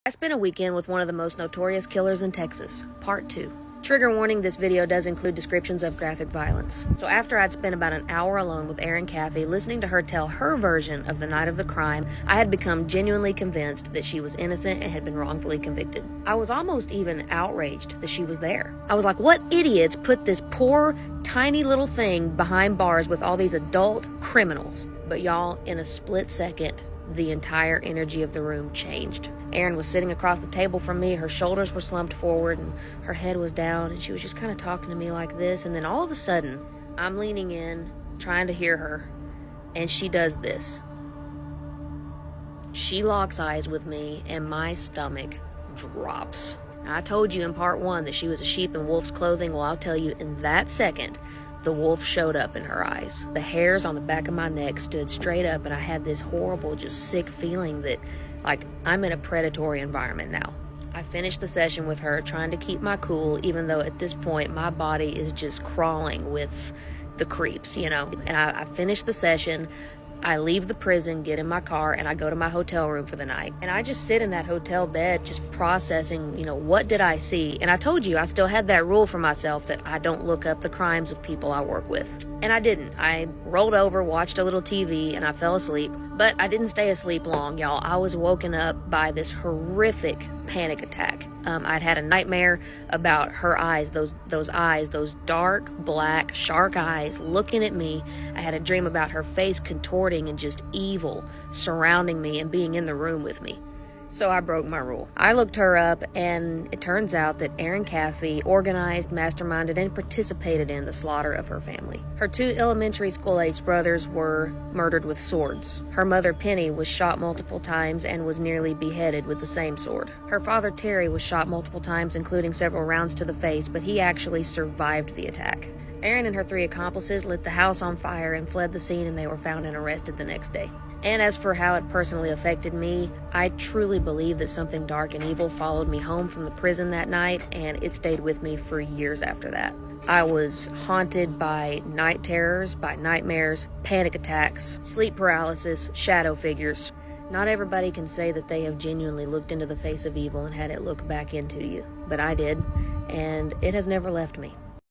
I spent a weekend with one of the most notorious killers in Texas, part 2. Trigger warning, this video does include descriptions of graphic violence. So after I'd spent about an hour alone with Erin Caffey, listening to her tell her version of the night of the crime, I had become genuinely convinced that she was innocent and had been wrongfully convicted. I was almost even outraged that she was there. I was like, what idiots put this poor, tiny little thing behind bars with all these adult criminals? But y'all, in a split second, the entire energy of the room changed. Erin was sitting across the table from me. Her shoulders were slumped forward and her head was down, and she was just kind of talking to me like this. And then all of a sudden, I'm leaning in, trying to hear her, and she does this. She locks eyes with me, and my stomach drops. Now, I told you in part 1 that she was a sheep in wolf's clothing. Well, I'll tell you, in that second, the wolf showed up in her eyes. The hairs on the back of my neck stood straight up, and I had this horrible, just sick feeling that, like, I'm in a predatory environment now. I finished the session with her, trying to keep my cool, even though at this point my body is just crawling with the creeps, you know. And I finished the session. I leave the prison, get in my car, and I go to my hotel room for the night. And I just sit in that hotel bed just processing, you know, what did I see? And I told you I still had that rule for myself that I don't look up the crimes of people I work with. And I didn't. I rolled over, watched a little TV, and I fell asleep. But I didn't stay asleep long, y'all. I was woken up by this horrific panic attack. I'd had a nightmare about her eyes, those eyes, those dark, black, shark eyes looking at me. I had a dream about her face contorting and just evil surrounding me and being in the room with me. So I broke my rule. I looked her up, and it turns out that Erin Caffey organized, masterminded, and participated in the slaughter of her family. Her 2 elementary school-aged brothers were murdered with swords. Her mother, Penny, was shot multiple times and was nearly beheaded with the same sword. Her father, Terry, was shot multiple times, including several rounds to the face, but he actually survived the attack. Erin and her 3 accomplices lit the house on fire and fled the scene, and they were found and arrested the next day. And as for how it personally affected me, I truly believe that something dark and evil followed me home from the prison that night, and it stayed with me for years after that. I was haunted by night terrors, by nightmares, panic attacks, sleep paralysis, shadow figures. Not everybody can say that they have genuinely looked into the face of evil and had it look back into you, but I did, and it has never left me.